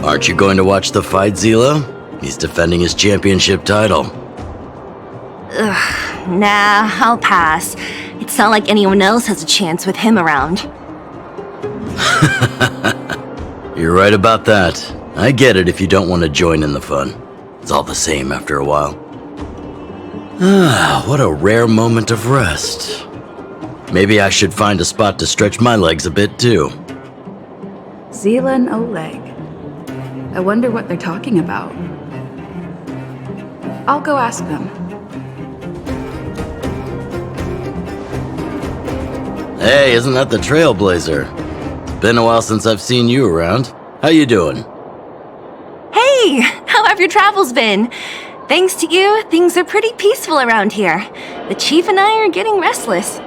Aren't you going to watch the fight, Zila? He's defending his championship title. Ugh, nah, I'll pass. It's not like anyone else has a chance with him around. You're right about that. I get it if you don't want to join in the fun. It's all the same after a while. Ah, what a rare moment of rest. Maybe I should find a spot to stretch my legs a bit too. Zila and Oleg. I wonder what they're talking about. I'll go ask them. Hey, isn't that the Trailblazer? It's been a while since I've seen you around. How you doing? Hey, how have your travels been? Thanks to you, things are pretty peaceful around here. The chief and I are getting restless.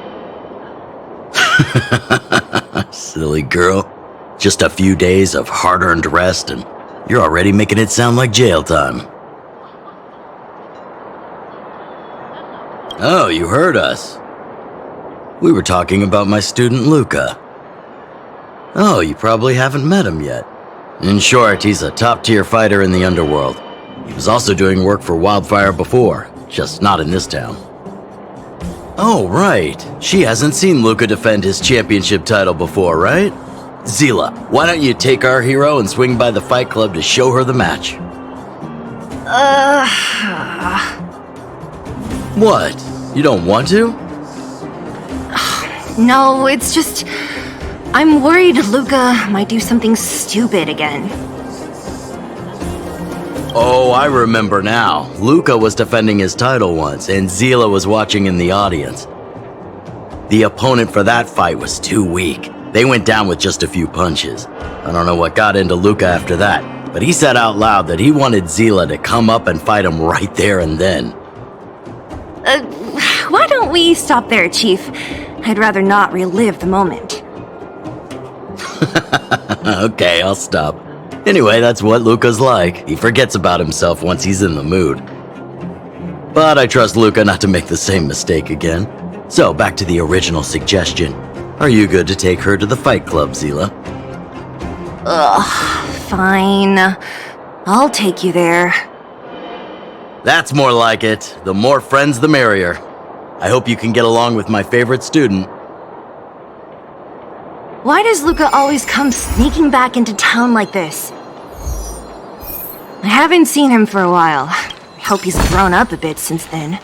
Silly girl. Just a few days of hard-earned rest and you're already making it sound like jail time. Oh, you heard us. We were talking about my student Luka. Oh, you probably haven't met him yet. In short, he's a top-tier fighter in the underworld. He was also doing work for Wildfire before, just not in this town. Oh, right. She hasn't seen Luka defend his championship title before, right? Zila, why don't you take our hero and swing by the fight club to show her the match? What? You don't want to? No, it's just... I'm worried Luka might do something stupid again. Oh, I remember now. Luka was defending his title once, and Zila was watching in the audience. The opponent for that fight was too weak. They went down with just a few punches. I don't know what got into Luka after that, but he said out loud that he wanted Zila to come up and fight him right there and then. Why don't we stop there, Chief? I'd rather not relive the moment. Okay, I'll stop. Anyway, that's what Luka's like. He forgets about himself once he's in the mood. But I trust Luka not to make the same mistake again. So, back to the original suggestion. Are you good to take her to the fight club, Zila? Ugh, fine. I'll take you there. That's more like it. The more friends, the merrier. I hope you can get along with my favorite student. Why does Luka always come sneaking back into town like this? I haven't seen him for a while. I hope he's grown up a bit since then.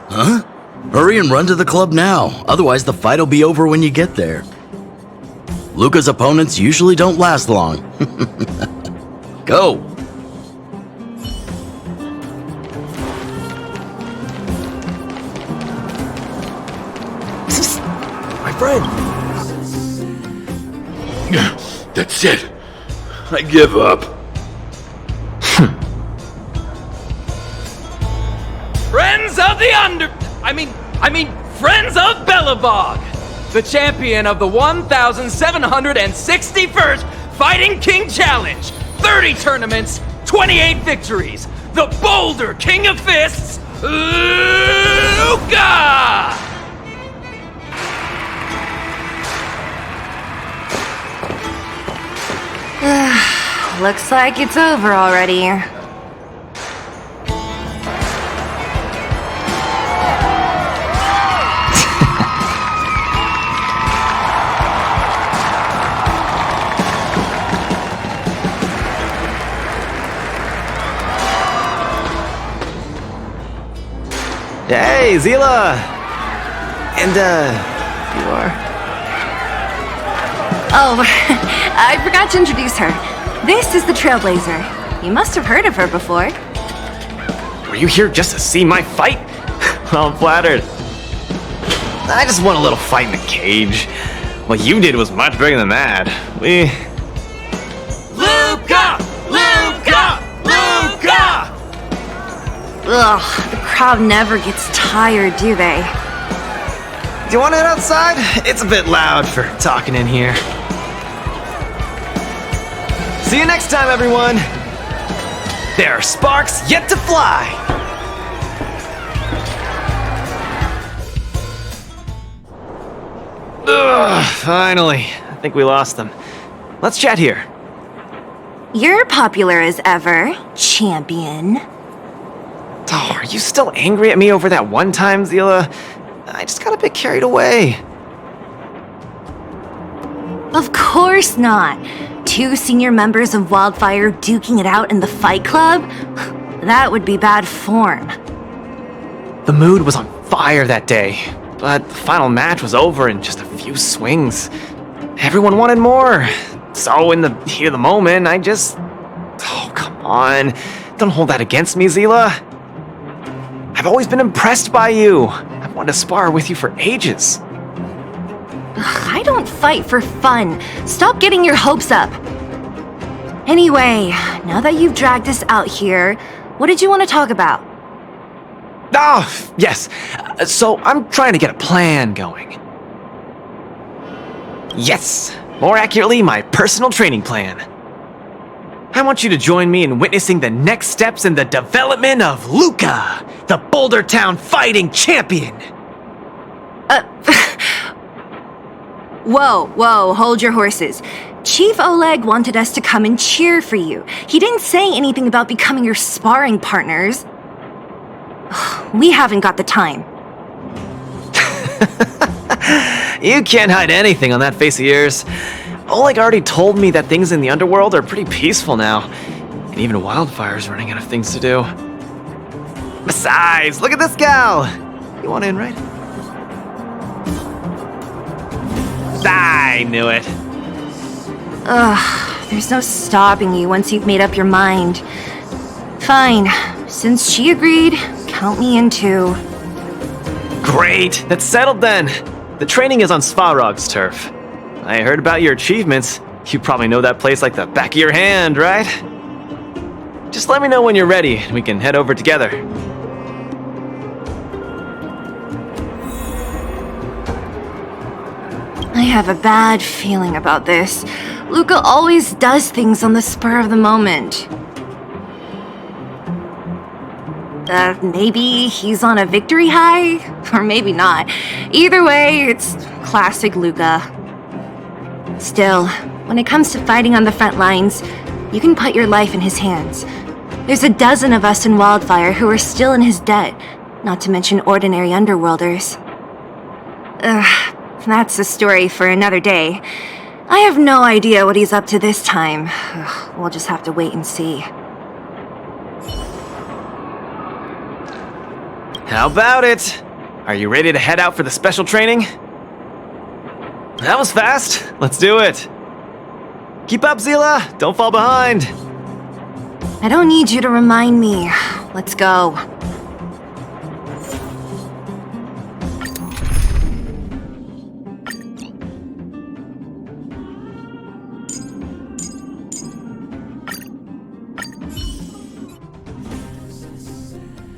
Huh? Hurry and run to the club now, otherwise the fight'll be over when you get there. Luka's opponents usually don't last long. Go! My friend! That's it. I give up. Friends of the Friends of Belobog! The champion of the 1,761st Fighting King Challenge! 30 tournaments, 28 victories! The Boulder King of Fists, Luka! Looks like it's over already. Hey, Zila! And, you are? Oh, I forgot to introduce her. This is the Trailblazer. You must have heard of her before. Were you here just to see my fight? Well, I'm flattered. I just want a little fight in the cage. What you did was much bigger than that. Luka! Luka! Luka! Ugh, the crowd never gets tired, do they? Do you want to head outside? It's a bit loud for talking in here. See you next time, everyone! There are sparks yet to fly! Ugh, finally. I think we lost them. Let's chat here. You're popular as ever, champion. Oh, are you still angry at me over that one time, Zila? I just got a bit carried away. Of course not. 2 senior members of Wildfire duking it out in the Fight Club? That would be bad form. The mood was on fire that day, but the final match was over in just a few swings. Everyone wanted more. So in the heat of the moment, I just... Oh, come on. Don't hold that against me, Zila. I've always been impressed by you. I've wanted to spar with you for ages. I don't fight for fun. Stop getting your hopes up. Anyway, now that you've dragged us out here, what did you want to talk about? Oh, yes. So I'm trying to get a plan going. Yes. More accurately, my personal training plan. I want you to join me in witnessing the next steps in the development of Luka, the Boulder Town fighting champion. Whoa, hold your horses. Chief Oleg wanted us to come and cheer for you. He didn't say anything about becoming your sparring partners. We haven't got the time. You can't hide anything on that face of yours. Oleg already told me that things in the underworld are pretty peaceful now, and even Wildfire's running out of things to do. Besides, look at this gal! You want in, right? I knew it. There's no stopping you once you've made up your mind. Fine, since she agreed, count me in too. Great, that's settled then. The training is on Svarog's turf. I heard about your achievements. You probably know that place like the back of your hand, right? Just let me know when you're ready and we can head over together. I have a bad feeling about this. Luka always does things on the spur of the moment. Maybe he's on a victory high? Or maybe not. Either way, it's classic Luka. Still, when it comes to fighting on the front lines, you can put your life in his hands. There's a dozen of us in Wildfire who are still in his debt, not to mention ordinary underworlders. That's a story for another day. I have no idea what he's up to this time. We'll just have to wait and see. How about it? Are you ready to head out for the special training? That was fast. Let's do it. Keep up, Zila. Don't fall behind. I don't need you to remind me. Let's go.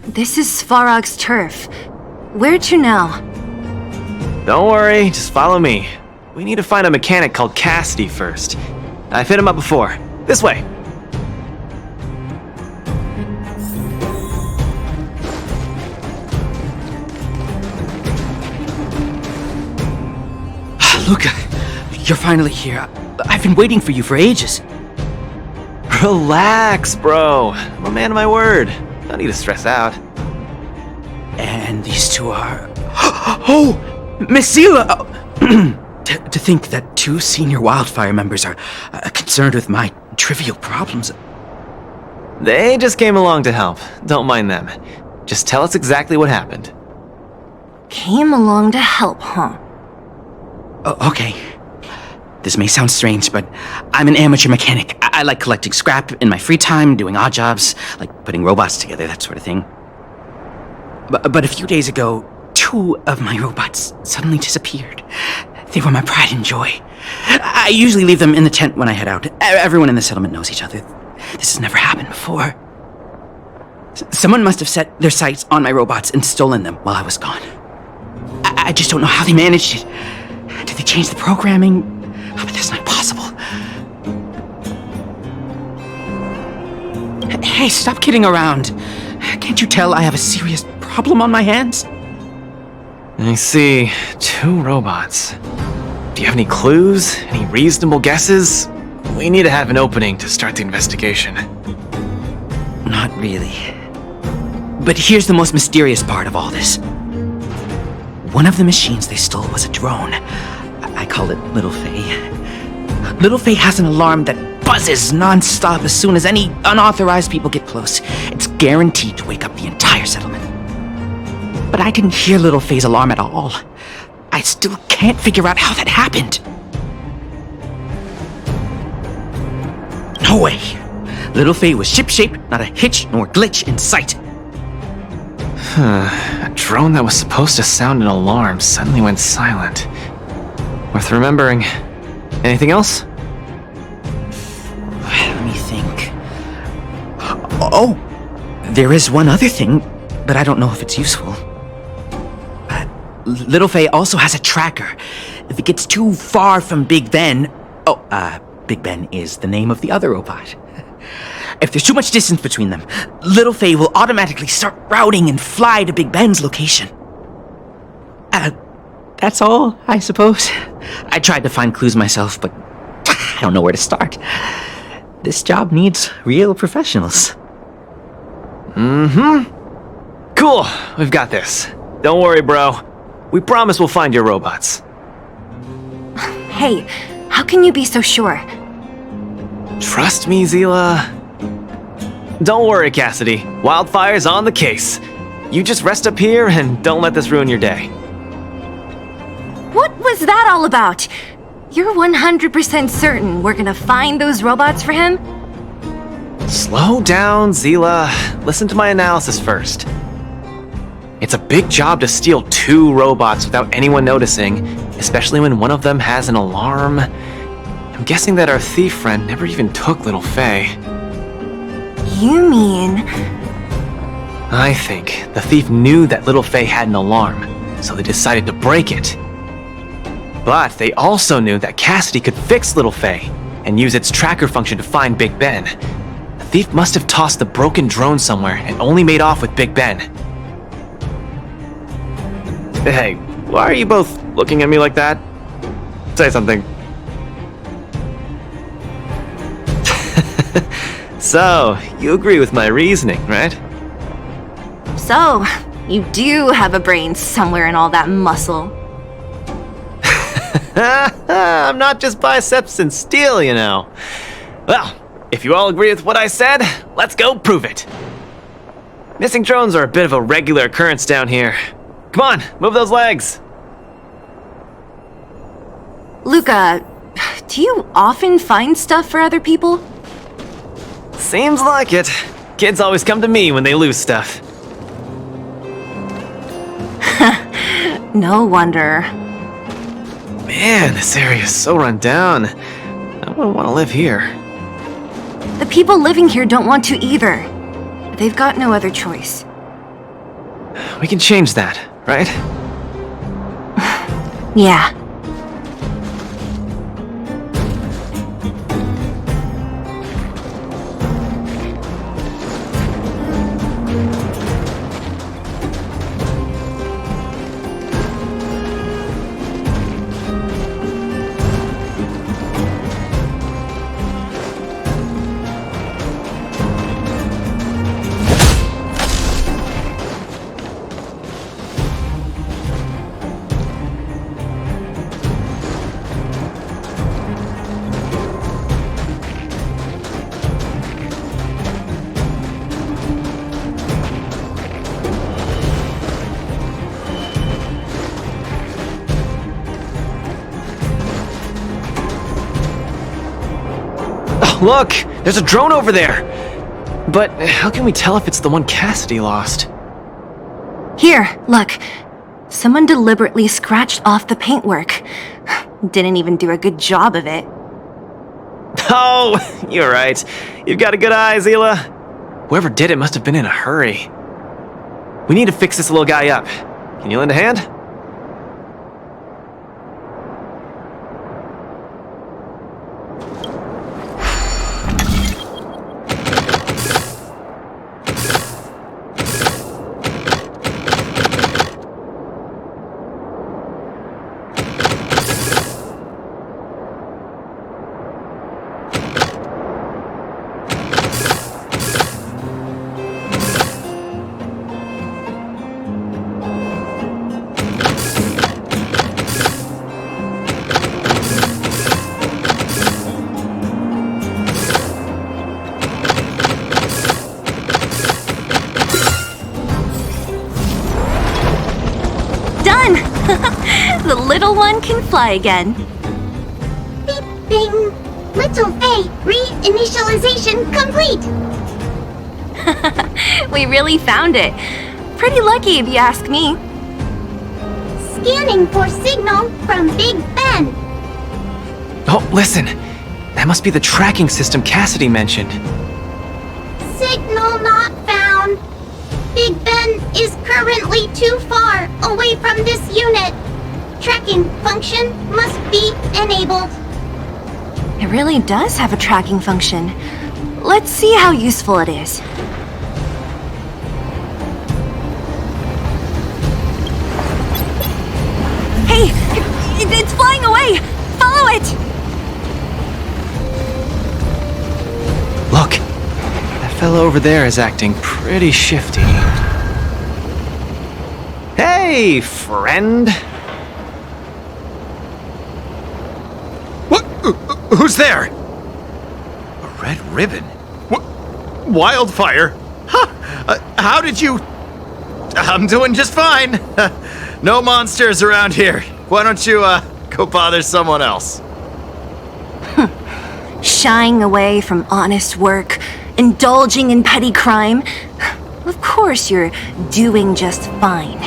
This is Svarog's turf. Where to now? Don't worry, just follow me. We need to find a mechanic called Cassidy first. I've hit him up before. This way. Luka, you're finally here. I've been waiting for you for ages. Relax, bro. I'm a man of my word. No need to stress out. And these two are... Oh! Miss Zila! To think that 2 senior Wildfire members are concerned with my trivial problems. They just came along to help. Don't mind them. Just tell us exactly what happened. Came along to help, huh? Okay. This may sound strange, but I'm an amateur mechanic. I like collecting scrap in my free time, doing odd jobs, like putting robots together, that sort of thing. But a few days ago, 2 of my robots suddenly disappeared. They were my pride and joy. I usually leave them in the tent when I head out. Everyone in the settlement knows each other. This has never happened before. Someone must have set their sights on my robots and stolen them while I was gone. I just don't know how they managed it. Did they change the programming? Oh, but that's not possible. Hey, stop kidding around. Can't you tell I have a serious problem on my hands? I see. 2 robots. Do you have any clues? Any reasonable guesses? We need to have an opening to start the investigation. Not really. But here's the most mysterious part of all this. One of the machines they stole was a drone. I call it Little Faye. Little Faye has an alarm that buzzes non-stop as soon as any unauthorized people get close. It's guaranteed to wake up the entire settlement. But I didn't hear Little Faye's alarm at all. I still can't figure out how that happened. No way. Little Faye was ship-shape, not a hitch nor glitch in sight. A drone that was supposed to sound an alarm suddenly went silent. Worth remembering. Anything else? Let me think. Oh, there is one other thing, but I don't know if it's useful. Little Faye also has a tracker. If it gets too far from Big Ben... Big Ben is the name of the other robot. If there's too much distance between them, Little Faye will automatically start routing and fly to Big Ben's location. That's all, I suppose. I tried to find clues myself, but I don't know where to start. This job needs real professionals. Cool, we've got this. Don't worry, bro. We promise we'll find your robots. Hey, how can you be so sure? Trust me, Zila. Don't worry, Cassidy. Wildfire's on the case. You just rest up here and don't let this ruin your day. What was that all about? You're 100% certain we're gonna find those robots for him? Slow down, Zila. Listen to my analysis first. It's a big job to steal 2 robots without anyone noticing, especially when one of them has an alarm. I'm guessing that our thief friend never even took Little Faye. You mean... I think the thief knew that Little Faye had an alarm, so they decided to break it. But they also knew that Cassidy could fix Little Faye and use its tracker function to find Big Ben. The thief must have tossed the broken drone somewhere and only made off with Big Ben. Hey, why are you both looking at me like that? Say something. So, you agree with my reasoning, right? So, you do have a brain somewhere in all that muscle. I'm not just biceps and steel, you know. Well, if you all agree with what I said, let's go prove it. Missing drones are a bit of a regular occurrence down here. Come on, move those legs. Luca, do you often find stuff for other people? Seems like it. Kids always come to me when they lose stuff. No wonder. Man, this area is so run down. I wouldn't want to live here. The people living here don't want to either. They've got no other choice. We can change that, right? Yeah. Look! There's a drone over there! But how can we tell if it's the one Cassidy lost? Here, look. Someone deliberately scratched off the paintwork. Didn't even do a good job of it. Oh, you're right. You've got a good eye, Zila. Whoever did it must have been in a hurry. We need to fix this little guy up. Can you lend a hand? can fly again. Beep, bing. Little Faye, reinitialization complete. We really found it. Pretty lucky if you ask me. Scanning for signal from Big Ben. Oh, listen. That must be the tracking system Cassidy mentioned. Signal not found. Big Ben is currently too far away from this unit. Tracking function must be enabled. It really does have a tracking function. Let's see how useful it is. Hey! It's flying away! Follow it! Look, that fellow over there is acting pretty shifty. Hey, friend! What? Who's there? A red ribbon? What? Wildfire? Huh? How did you... I'm doing just fine. No monsters around here. Why don't you, go bother someone else? Shying away from honest work, indulging in petty crime. Of course you're doing just fine.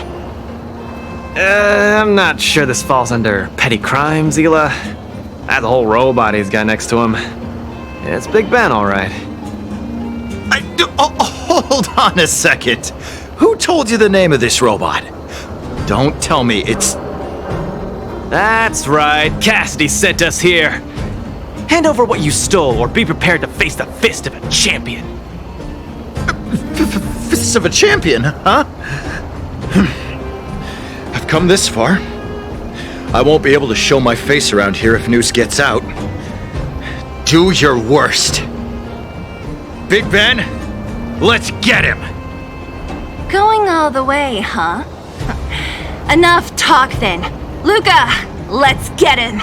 I'm not sure this falls under petty crime, Zila. That whole robot he's got next to him. It's Big Ben, all right. Hold on a second. Who told you the name of this robot? Don't tell me it's... That's right, Cassidy sent us here. Hand over what you stole, or be prepared to face the fist of a champion. Fists of a champion, huh? I've come this far. I won't be able to show my face around here if news gets out. Do your worst. Big Ben, let's get him! Going all the way, huh? Enough talk then. Luca, let's get him!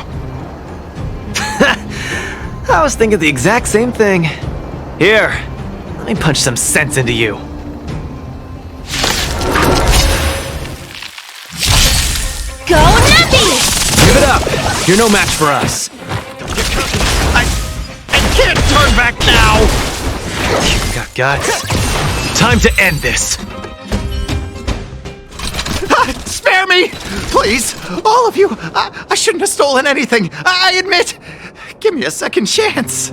I was thinking the exact same thing. Here, let me punch some sense into you. Go Nappy! Give it up! You're no match for us. I can't turn back now! You got guts. Time to end this. Spare me! Please! All of you! I shouldn't have stolen anything! I admit! Give me a second chance!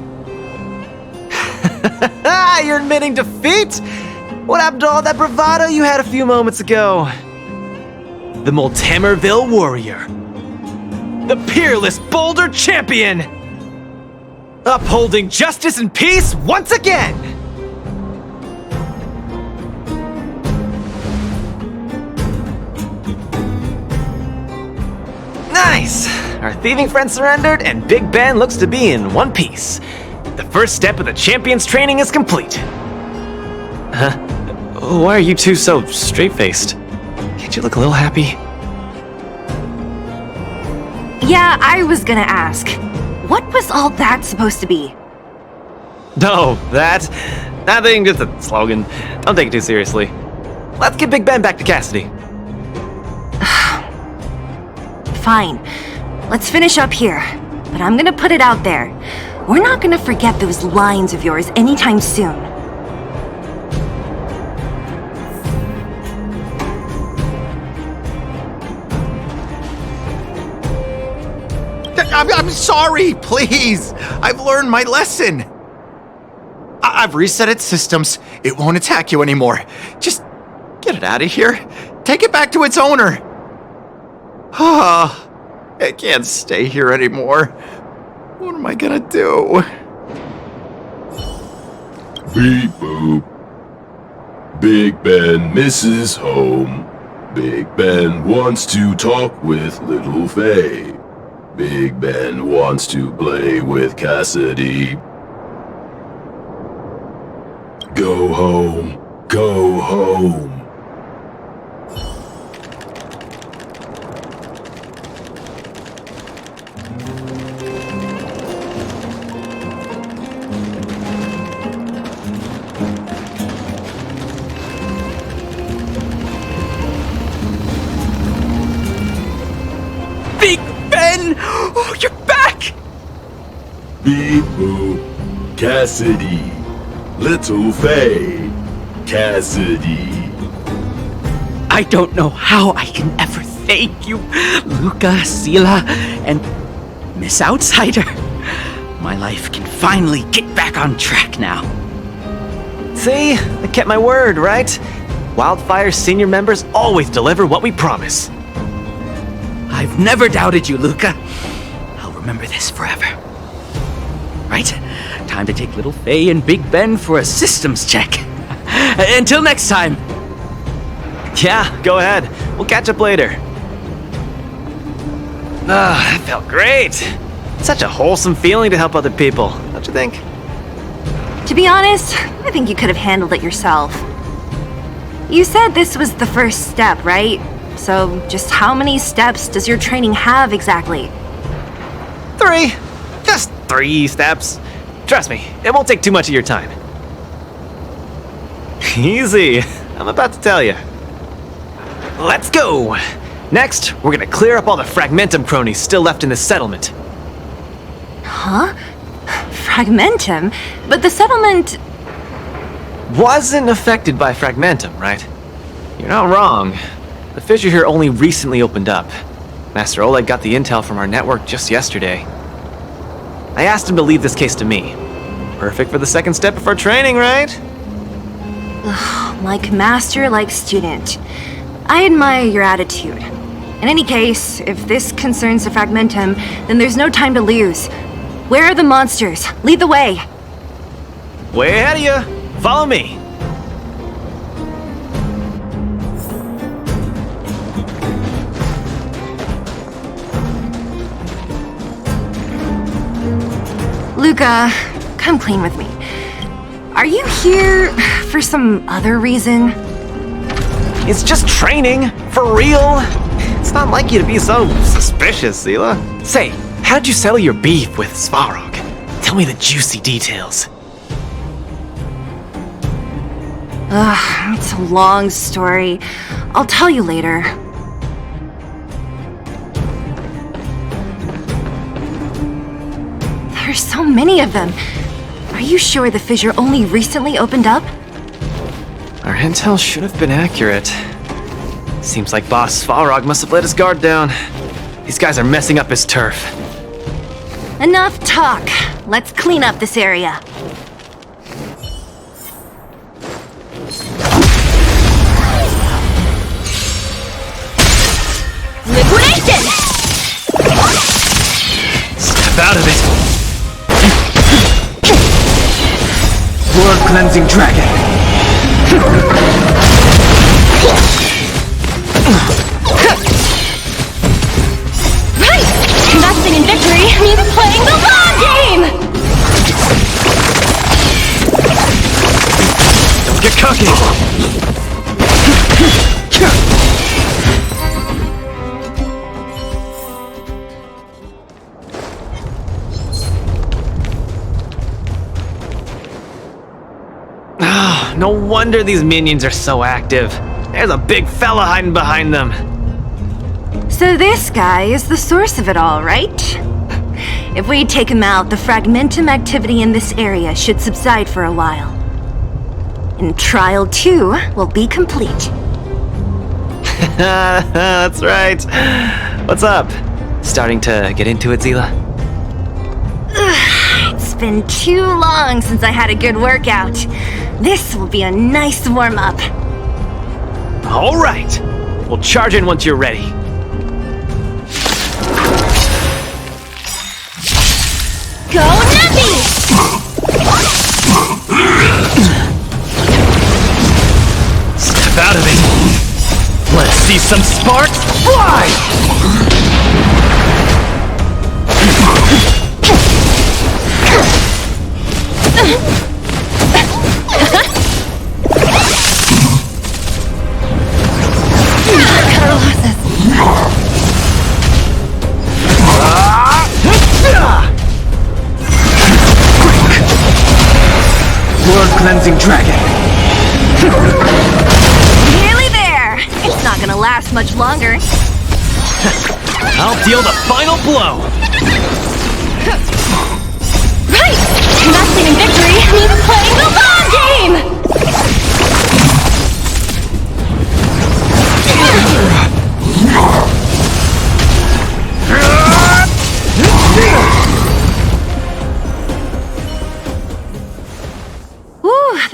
You're admitting defeat? What happened to all that bravado you had a few moments ago? The Multimerville warrior. The peerless Boulder champion! Upholding justice and peace once again! Nice! Our thieving friend surrendered, and Big Ben looks to be in one piece. The first step of the champion's training is complete. Huh? Why are you two so straight-faced? Can't you look a little happy? Yeah, I was gonna ask. What was all that supposed to be? No, that thing, just a slogan. Don't take it too seriously. Let's get Big Ben back to Cassidy. Fine. Let's finish up here. But I'm gonna put it out there. We're not gonna forget those lines of yours anytime soon. I'm sorry, please! I've learned my lesson! I've reset its systems. It won't attack you anymore. Just get it out of here. Take it back to its owner. Ah, I can't stay here anymore. What am I gonna do? Beep boop. Big Ben misses home. Big Ben wants to talk with Little Faye. Big Ben wants to play with Cassidy. Go home. Go home. Big Ben! Beep boop. Cassidy. Little Faye. Cassidy. I don't know how I can ever thank you, Luca, Sila, and Miss Outsider. My life can finally get back on track now. See? I kept my word, right? Wildfire's senior members always deliver what we promise. I've never doubted you, Luca. I'll remember this forever. Right? Time to take little Faye and Big Ben for a systems check. Until next time. Yeah, go ahead. We'll catch up later. That felt great. Such a wholesome feeling to help other people, don't you think? To be honest, I think you could have handled it yourself. You said this was the first step, right? So just how many steps does your training have exactly? 3. Just 3 steps. Trust me, it won't take too much of your time. Easy. I'm about to tell you. Let's go! Next, we're gonna clear up all the Fragmentum cronies still left in the settlement. Huh? Fragmentum? But the settlement... Wasn't affected by Fragmentum, right? You're not wrong. The fissure here only recently opened up. Master Oleg got the intel from our network just yesterday. I asked him to leave this case to me. Perfect for the second step of our training, right? Like master, like student. I admire your attitude. In any case, if this concerns the Fragmentum, then there's no time to lose. Where are the monsters? Lead the way. Way ahead of you. Follow me. Luca, come clean with me. Are you here for some other reason? It's just training, for real. It's not like you to be so suspicious, Sila. Say, how'd you settle your beef with Svarog? Tell me the juicy details. It's a long story. I'll tell you later. There's so many of them. Are you sure the fissure only recently opened up? Our intel should have been accurate. Seems like Boss Svarog must have let his guard down. These guys are messing up his turf. Enough talk. Let's clean up this area. Liquidation! Step out of it! Blood cleansing dragon! Right! Investing in victory means playing the long game! Don't get cocky! No wonder these minions are so active. There's a big fella hiding behind them. So this guy is the source of it all, right? If we take him out, the Fragmentum activity in this area should subside for a while. And Trial 2 will be complete. That's right. What's up? Starting to get into it, Zila? It's been too long since I had a good workout. This will be a nice warm-up. All right. We'll charge in once you're ready. Go Nappy! Step out of it. Let's see some sparks fly! Blood cleansing dragon. Nearly there. It's not gonna last much longer. I'll deal the final blow.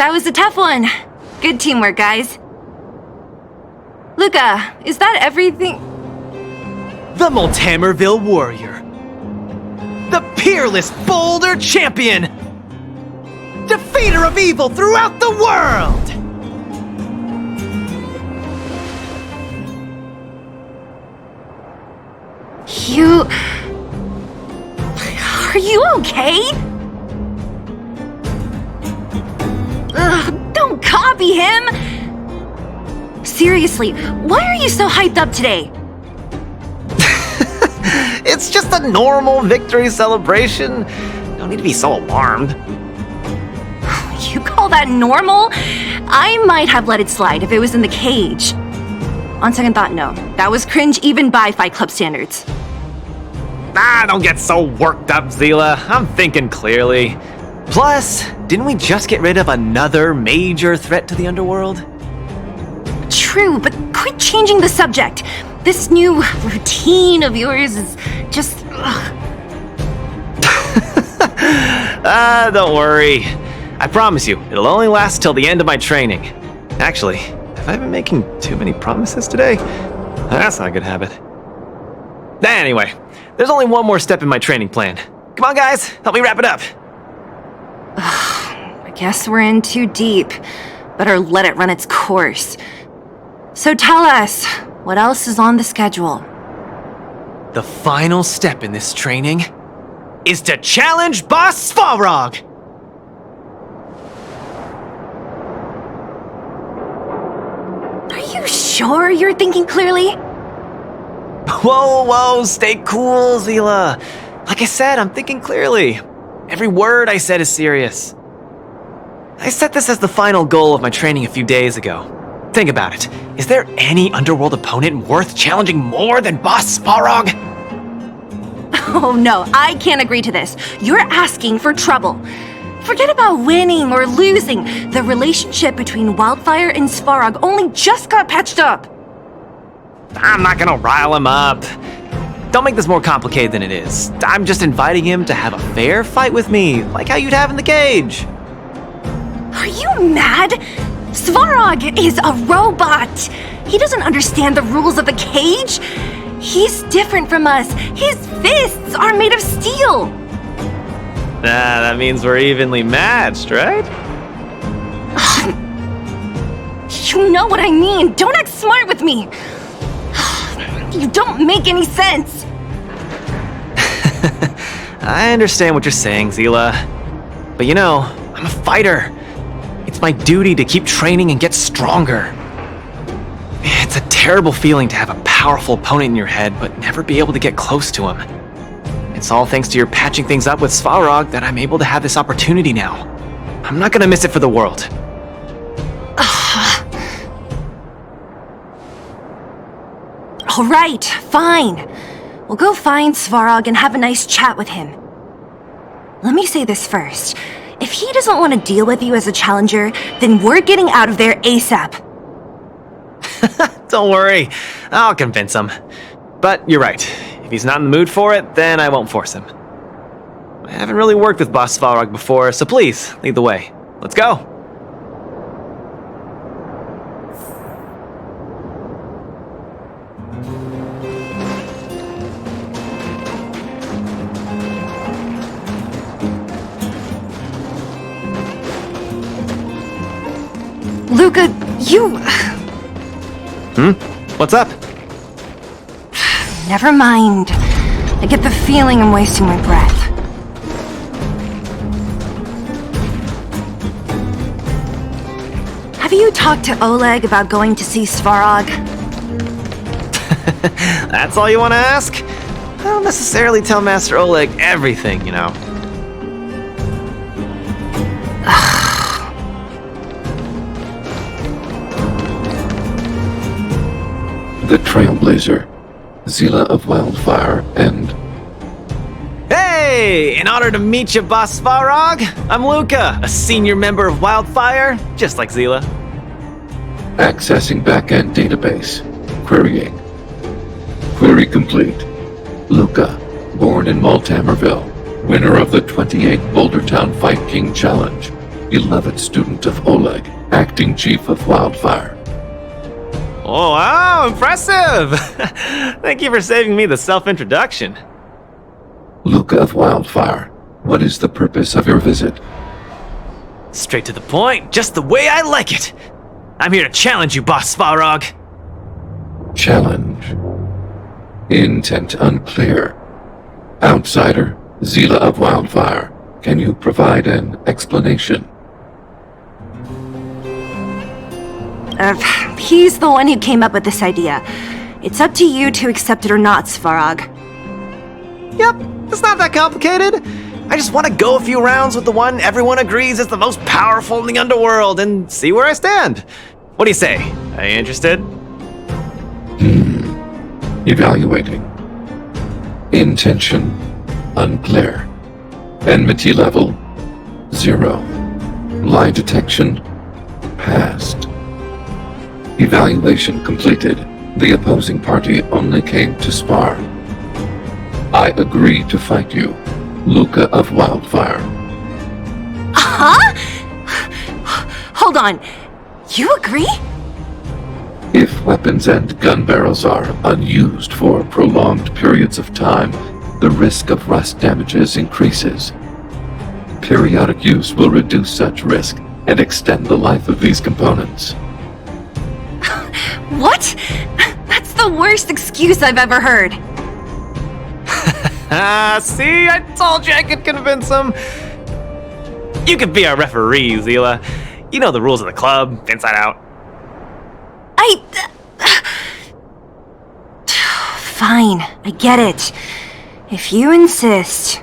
that was a tough one. Good teamwork, guys. Luca, is that everything? The Multamerville warrior. The peerless boulder champion. Defeater of evil throughout the world. Are you okay? Ugh, don't copy him! Seriously, why are you so hyped up today? It's just a normal victory celebration. No need to be so alarmed. You call that normal? I might have let it slide if it was in the cage. On second thought, no. That was cringe even by Fight Club standards. Don't get so worked up, Zila. I'm thinking clearly. Plus, didn't we just get rid of another major threat to the underworld? True, but quit changing the subject. This new routine of yours is just... Don't worry. I promise you, it'll only last till the end of my training. Actually, have I been making too many promises today? That's not a good habit. Anyway, there's only one more step in my training plan. Come on, guys, help me wrap it up. I guess we're in too deep. Better let it run its course. So tell us, what else is on the schedule? The final step in this training is to challenge Boss Svarog! Are you sure you're thinking clearly? Whoa, stay cool, Zila. Like I said, I'm thinking clearly. Every word I said is serious. I set this as the final goal of my training a few days ago. Think about it. Is there any underworld opponent worth challenging more than Boss Svarog? Oh no, I can't agree to this. You're asking for trouble. Forget about winning or losing. The relationship between Wildfire and Svarog only just got patched up. I'm not gonna rile him up. Don't make this more complicated than it is. I'm just inviting him to have a fair fight with me, like how you'd have in the cage. Are you mad? Svarog is a robot. He doesn't understand the rules of the cage. He's different from us. His fists are made of steel. That means we're evenly matched, right? You know what I mean. Don't act smart with me. You don't make any sense. I understand what you're saying, Zila. But you know, I'm a fighter. It's my duty to keep training and get stronger. It's a terrible feeling to have a powerful opponent in your head, but never be able to get close to him. It's all thanks to your patching things up with Svarog that I'm able to have this opportunity now. I'm not gonna miss it for the world. All right, fine. We'll go find Svarog and have a nice chat with him. Let me say this first. If he doesn't want to deal with you as a challenger, then we're getting out of there ASAP. Don't worry, I'll convince him. But you're right. If he's not in the mood for it, then I won't force him. I haven't really worked with Boss Svarog before, so please, lead the way. Let's go. Luca, you... What's up? Never mind. I get the feeling I'm wasting my breath. Have you talked to Oleg about going to see Svarog? That's all you want to ask? I don't necessarily tell Master Oleg everything, you know. The Trailblazer, Zila of Wildfire, and... Hey! In honor to meet you, Boss Svarog, I'm Luka, a senior member of Wildfire, just like Zila. Accessing backend database. Querying. Query complete. Luka, born in Multamerville, winner of the 28th Bouldertown Fight King Challenge. beloved student of Oleg, acting chief of Wildfire. Oh, wow, impressive! Thank you for saving me the self-introduction. Luca of Wildfire, what is the purpose of your visit? Straight to the point, just the way I like it. I'm here to challenge you, Boss Svarog. Challenge. Intent unclear. Outsider, Zila of Wildfire, can you provide an explanation? He's the one who came up with this idea. It's up to you to accept it or not, Svarog. Yep, it's not that complicated. I just want to go a few rounds with the one everyone agrees is the most powerful in the underworld and see where I stand. What do you say? Are you interested? Evaluating. Intention unclear. Enmity level 0. Lie detection passed. Evaluation completed. The opposing party only came to spar. I agree to fight you, Luca of Wildfire. Huh? Hold on. You agree? If weapons and gun barrels are unused for prolonged periods of time, the risk of rust damages increases. Periodic use will reduce such risk and extend the life of these components. What? That's the worst excuse I've ever heard. See, I told you I could convince him. You could be our referee, Zila. You know the rules of the club, inside out. Fine, I get it. If you insist.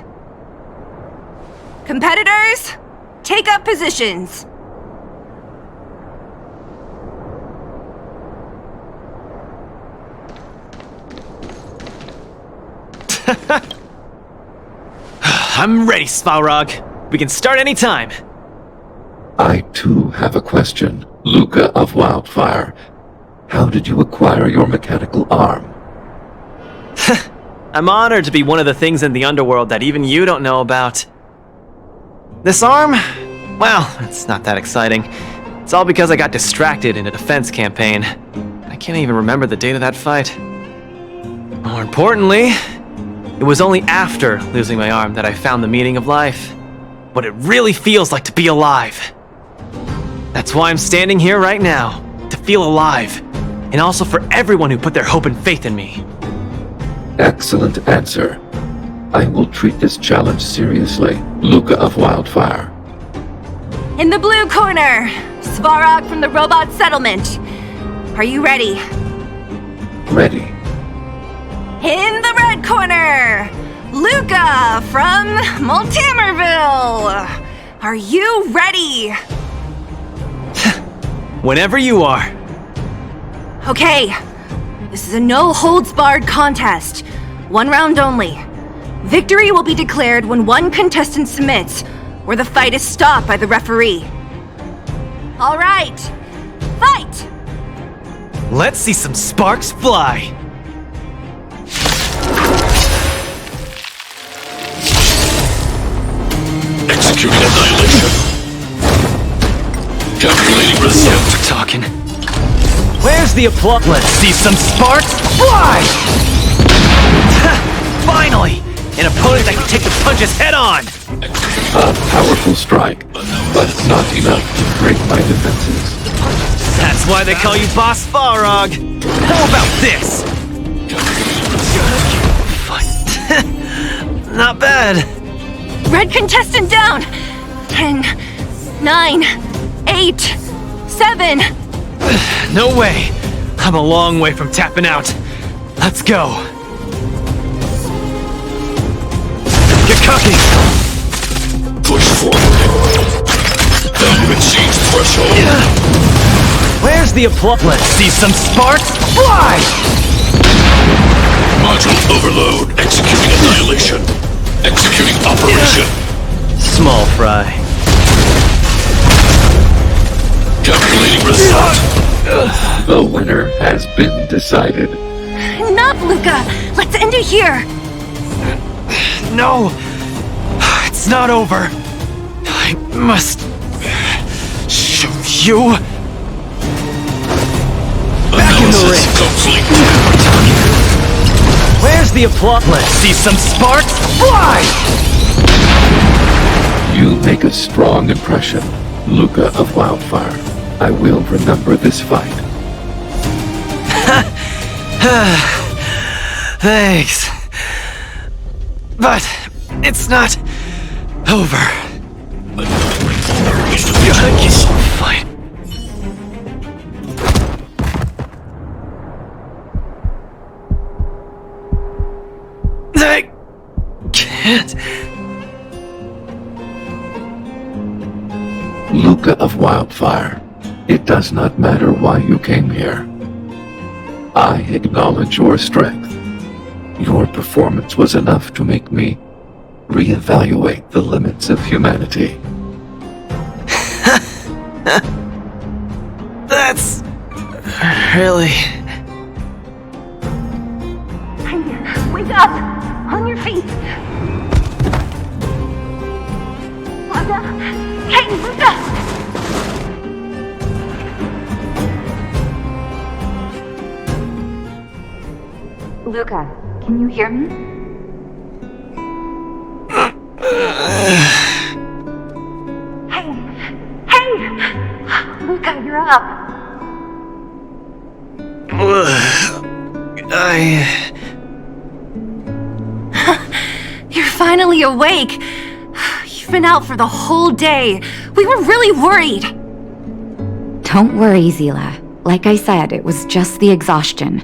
Competitors, take up positions. I'm ready, Svarog. We can start any time. I too have a question, Luca of Wildfire. How did you acquire your mechanical arm? I'm honored to be one of the things in the underworld that even you don't know about. This arm? Well, it's not that exciting. It's all because I got distracted in a defense campaign. I can't even remember the date of that fight. More importantly, it was only after losing my arm that I found the meaning of life. What it really feels like to be alive. That's why I'm standing here right now, to feel alive. And also for everyone who put their hope and faith in me. Excellent answer. I will treat this challenge seriously, Luca of Wildfire. In the blue corner, Svarog from the robot settlement. Are you ready? Ready. In the red corner, Luca from Multimerville. Are you ready? Whenever you are. Okay, this is a no-holds-barred contest. 1 round only. Victory will be declared when one contestant submits, or the fight is stopped by the referee. All right, fight! Let's see some sparks fly. Executing annihilation. Calculating result. We're talking. Where's the applause? Let's see some sparks fly! Finally! An opponent that can take the punches head on! A powerful strike, but not enough to break my defenses. That's why they call you Boss Svarog. How about this? Not bad. Red contestant down! 10, 9, 8, 7. No way. I'm a long way from tapping out. Let's go. Get cocky. Push forward. Value exceeds threshold. Where's the applause? Let's see some sparks fly! Module overload. Executing annihilation. Executing operation. Small fry. Calculating result. The winner has been decided. Enough, Luca! Let's end it here! No! It's not over. I must You... Back in the ring! Where's the applause? Let's see some sparks fly! You make a strong impression, Luca of Wildfire. I will remember this fight. Thanks. But it's not over. Fine. I can't. Luca of Wildfire, it does not matter why you came here. I acknowledge your strength. Your performance was enough to make me reevaluate the limits of humanity. That's really... Wake up! On your feet! Luca! Hey, Luca! Luca, can you hear me? Hey! Luca, you're up! You're finally awake! You've been out for the whole day. We were really worried. Don't worry, Zila. Like I said, it was just the exhaustion.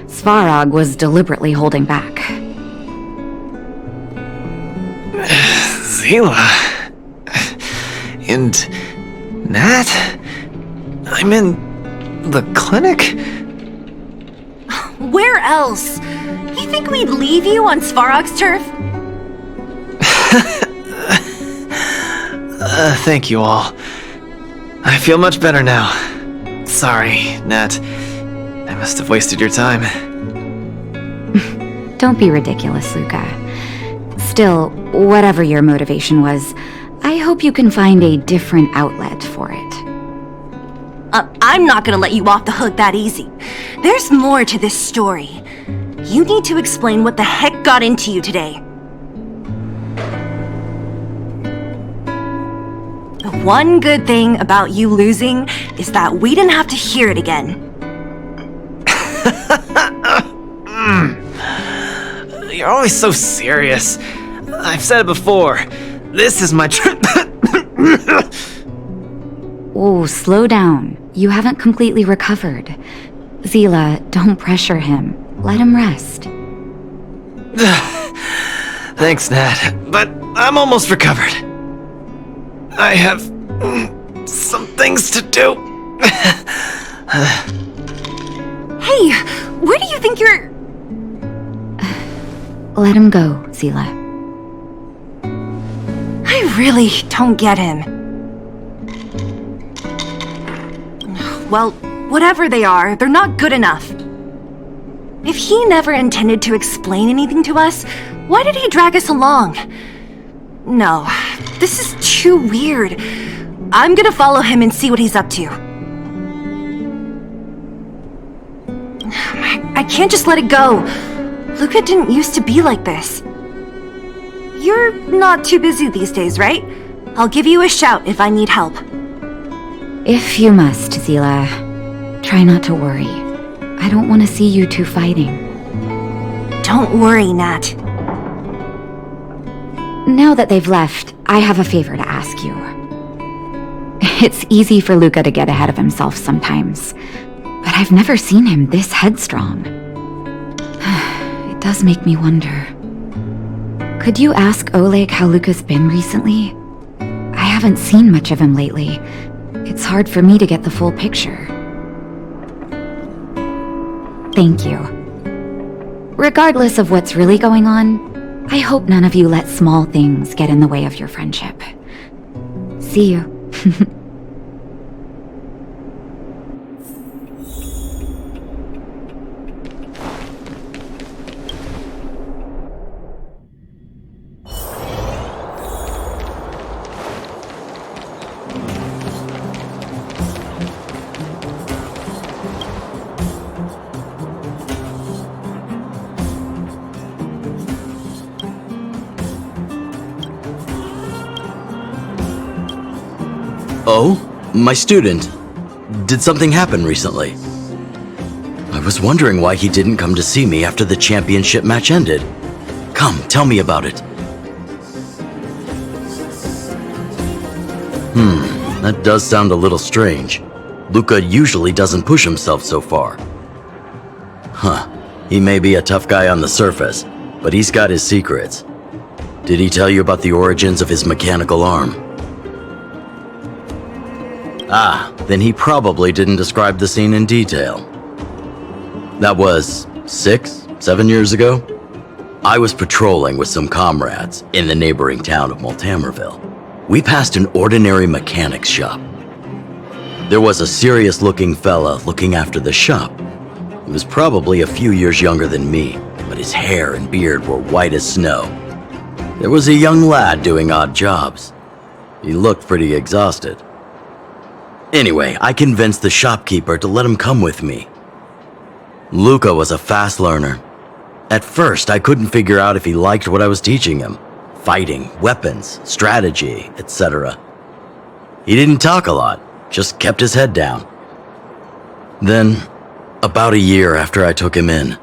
Svarog was deliberately holding back. Zila... And... Nat? I'm in... the clinic? Where else? You think we'd leave you on Svarog's turf? Thank you all. I feel much better now. Sorry, Nat. I must have wasted your time. Don't be ridiculous, Luca. Still, whatever your motivation was, I hope you can find a different outlet for it. I'm not gonna let you off the hook that easy. There's more to this story. You need to explain what the heck got into you today. The one good thing about you losing is that we didn't have to hear it again. You're always so serious. I've said it before. This is my Oh, slow down. You haven't completely recovered. Zila, don't pressure him. Let him rest. Thanks, Nat, but I'm almost recovered. I have some things to do. Hey, where do you think you're... Let him go, Zila. I really don't get him. Well, whatever they are, they're not good enough. If he never intended to explain anything to us, why did he drag us along? No, this is too weird. I'm gonna follow him and see what he's up to. I can't just let it go. Luca didn't used to be like this. You're not too busy these days, right? I'll give you a shout if I need help. If you must, Zila. Try not to worry. I don't want to see you two fighting. Don't worry, Nat. Now that they've left, I have a favor to ask you. It's easy for Luca to get ahead of himself sometimes, but I've never seen him this headstrong. It does make me wonder. Could you ask Oleg how Luca's been recently? I haven't seen much of him lately. It's hard for me to get the full picture. Thank you. Regardless of what's really going on, I hope none of you let small things get in the way of your friendship. See you. Oh? My student. Did something happen recently? I was wondering why he didn't come to see me after the championship match ended. Come, tell me about it. That does sound a little strange. Luka usually doesn't push himself so far. Huh. He may be a tough guy on the surface, but he's got his secrets. Did he tell you about the origins of his mechanical arm? Ah, then he probably didn't describe the scene in detail. That was 7 years ago? I was patrolling with some comrades in the neighboring town of Multamerville. We passed an ordinary mechanic's shop. There was a serious-looking fella looking after the shop. He was probably a few years younger than me, but his hair and beard were white as snow. There was a young lad doing odd jobs. He looked pretty exhausted. Anyway, I convinced the shopkeeper to let him come with me. Luka was a fast learner. At first, I couldn't figure out if he liked what I was teaching him. Fighting, weapons, strategy, etc. He didn't talk a lot, just kept his head down. Then, about a year after I took him in,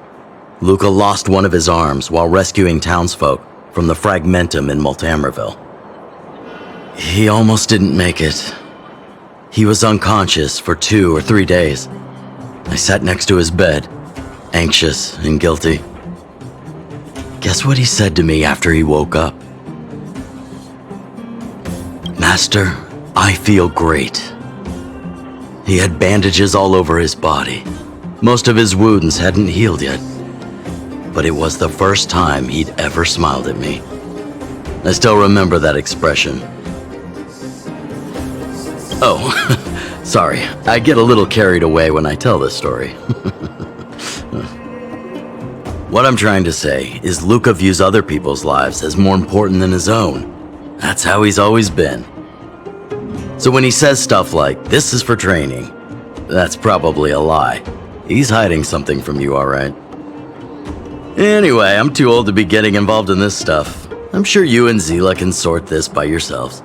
Luka lost one of his arms while rescuing townsfolk from the Fragmentum in Multamerville. He almost didn't make it. He was unconscious for 2 or 3 days. I sat next to his bed, anxious and guilty. Guess what he said to me after he woke up? Master, I feel great. He had bandages all over his body. Most of his wounds hadn't healed yet. But it was the first time he'd ever smiled at me. I still remember that expression. Oh, sorry. I get a little carried away when I tell this story. What I'm trying to say is Luka views other people's lives as more important than his own. That's how he's always been. So when he says stuff like, "This is for training," that's probably a lie. He's hiding something from you, alright? Anyway, I'm too old to be getting involved in this stuff. I'm sure you and Zila can sort this by yourselves.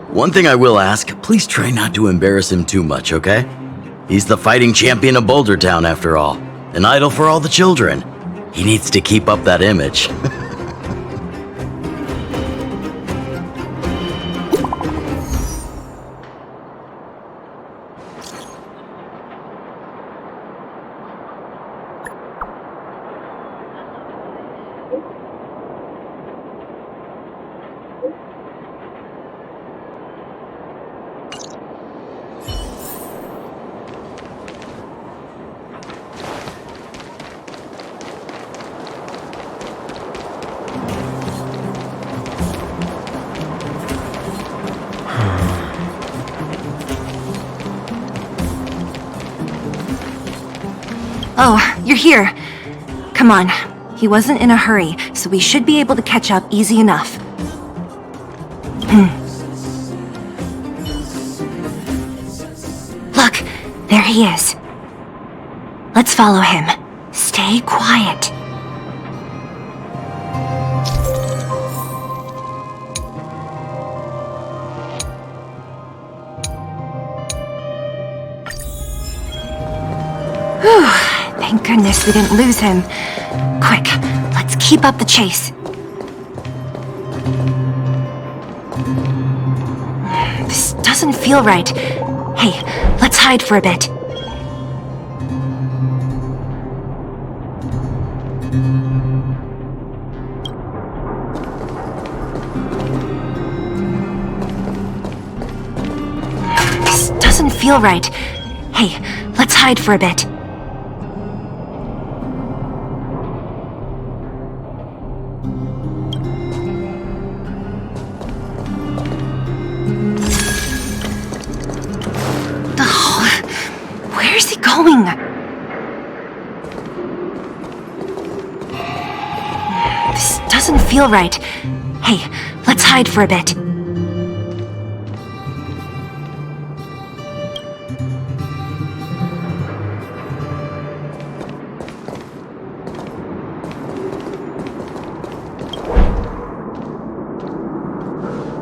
One thing I will ask, please try not to embarrass him too much, okay? He's the fighting champion of Boulder Town, after all. An idol for all the children. He needs to keep up that image. Oh, you're here. Come on. He wasn't in a hurry, so we should be able to catch up easy enough. Look, there he is. Let's follow him. Stay quiet. Whew. Thank goodness we didn't lose him. Quick, let's keep up the chase. This doesn't feel right. Hey, let's hide for a bit. This doesn't feel right. Hey, let's hide for a bit. Where's he going? This doesn't feel right. Hey, let's hide for a bit.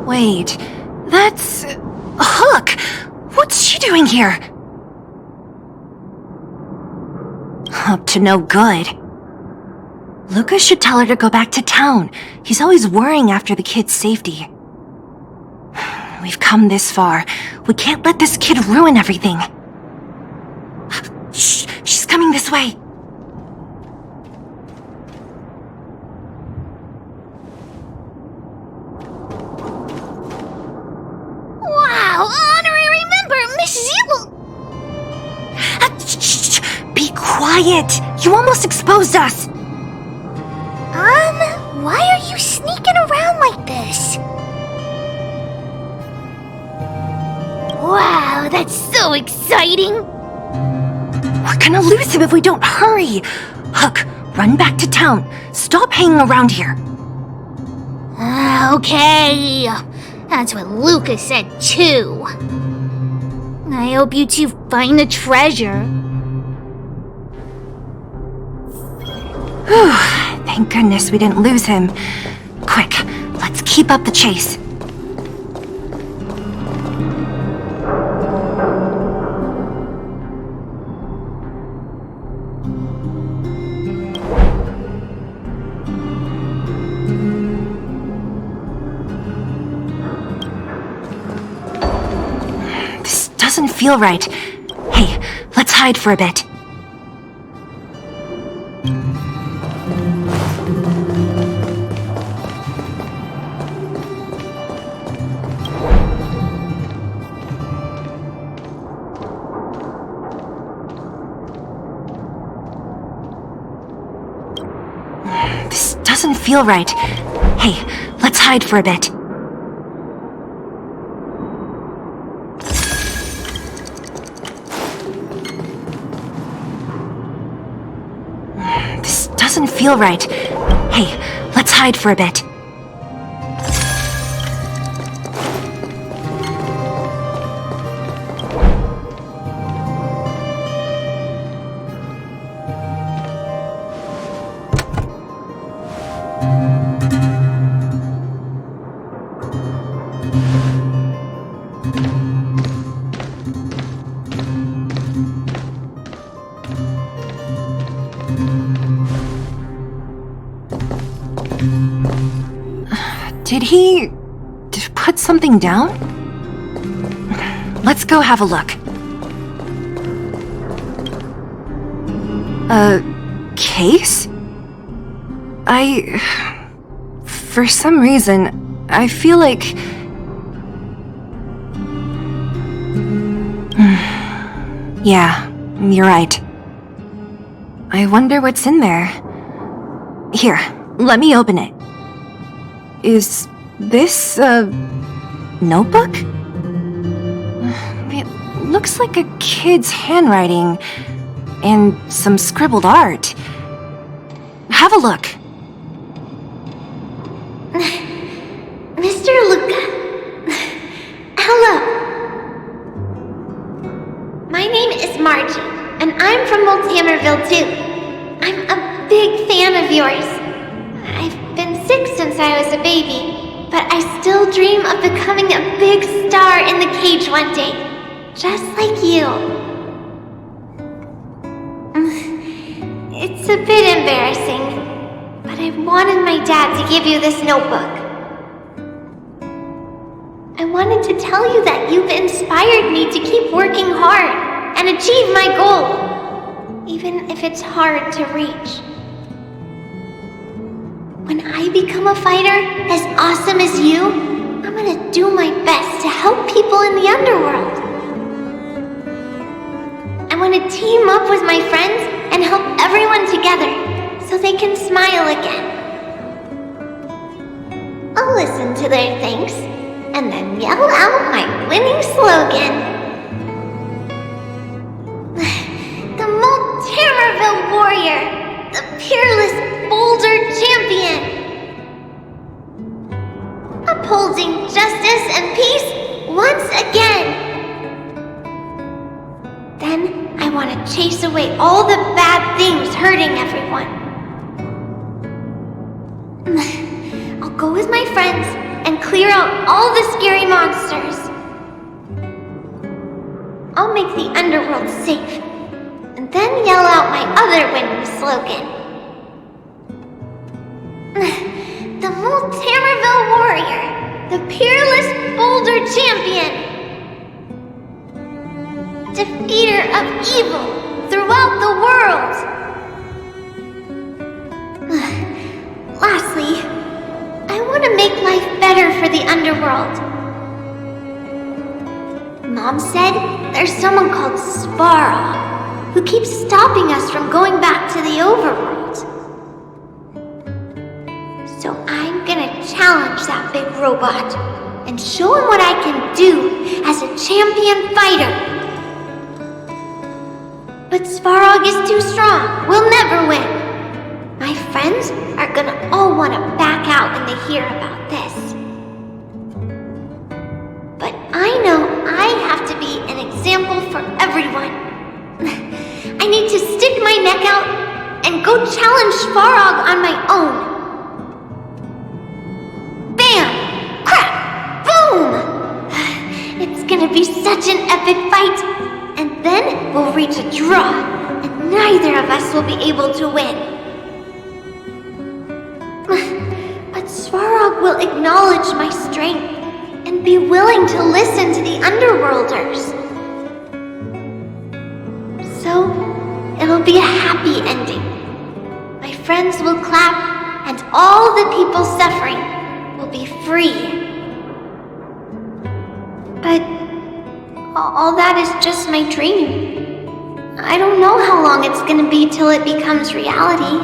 Wait, that's... Hook! What's she doing here? Up to no good. Luca should tell her to go back to town. He's always worrying after the kid's safety. We've come this far. We can't let this kid ruin everything. Shh! She's coming this way. Wow! Honorary member, Miss Zil! Shh! Be quiet! You almost exposed us! Why are you sneaking around like this? Wow, that's so exciting! We're gonna lose him if we don't hurry! Hook, run back to town. Stop hanging around here. Okay. That's what Luca said too. I hope you two find the treasure. Thank goodness we didn't lose him. Quick, let's keep up the chase. This doesn't feel right. Hey, let's hide for a bit. This doesn't feel right. Hey, let's hide for a bit. This doesn't feel right. Hey, let's hide for a bit. Did he put something down? Let's go have a look. A case? For some reason, I feel like... Yeah, you're right. I wonder what's in there. Here, let me open it. Is this a notebook? It looks like a kid's handwriting and some scribbled art. Have a look. Mr. Luca. Hello. My name is Margie, and I'm from Multimerville too. I'm a big fan of yours. I've been sick since I was a baby, but I still dream of becoming a big star in the cage one day, just like you. It's a bit embarrassing, but I wanted my dad to give you this notebook. I wanted to tell you that you've inspired me to keep working hard and achieve my goal, even if it's hard to reach. When I become a fighter as awesome as you, I'm gonna do my best to help people in the underworld. I wanna team up with my friends and help everyone together so they can smile again. I'll listen to their thanks and then yell out my winning slogan. The Multimerville Warrior, the peerless Boulder Champion, upholding justice and peace once again. Then I want to chase away all the bad things hurting everyone. I'll go with my friends and clear out all the scary monsters. I'll make the underworld safe, and then yell out my other winning slogan. The Multamerville Warrior, the peerless boulder champion, defeater of evil throughout the world. Lastly, I want to make life better for the underworld. Mom said there's someone called Svarog who keeps stopping us from going back to the overworld. So I'm gonna challenge that big robot and show him what I can do as a champion fighter. But Svarog is too strong. We'll never win. My friends are gonna all want to back out when they hear about this. But I know I have to be an example for everyone. I need to stick my neck out and go challenge Svarog on my own. Bam! Crack! Boom! It's gonna be such an epic fight. And then we'll reach a draw, and neither of us will be able to win. But Svarog will acknowledge my strength and be willing to listen to the Underworlders. So, it'll be a happy ending. My friends will clap, and all the people suffering will be free. But all that is just my dream. I don't know how long it's gonna be till it becomes reality.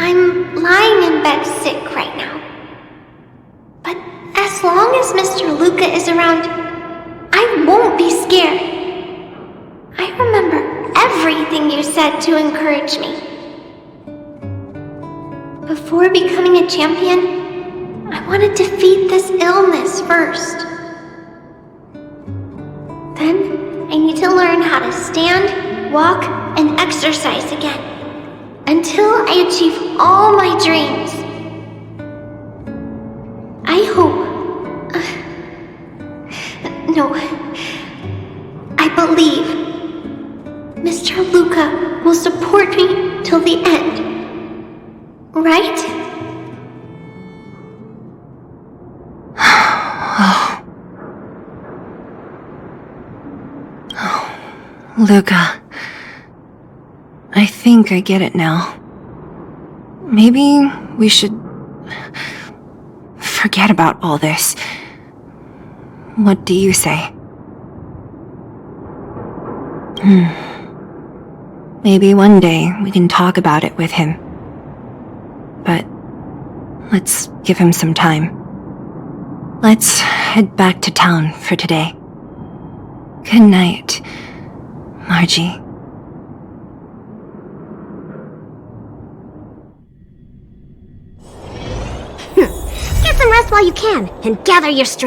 I'm lying in bed sick right now. But as long as Mr. Luka is around, I won't be scared. I remember everything you said to encourage me. Before becoming a champion, I want to defeat this illness first. Then, I need to learn how to stand, walk, and exercise again. Until I achieve all my dreams. I hope... no. I believe Mr. Luka will support me till the end. Right? Luka, I think I get it now. Maybe we should forget about all this. What do you say? Maybe one day we can talk about it with him. But let's give him some time. Let's head back to town for today. Good night, Margie. Get some rest while you can, and gather your strength.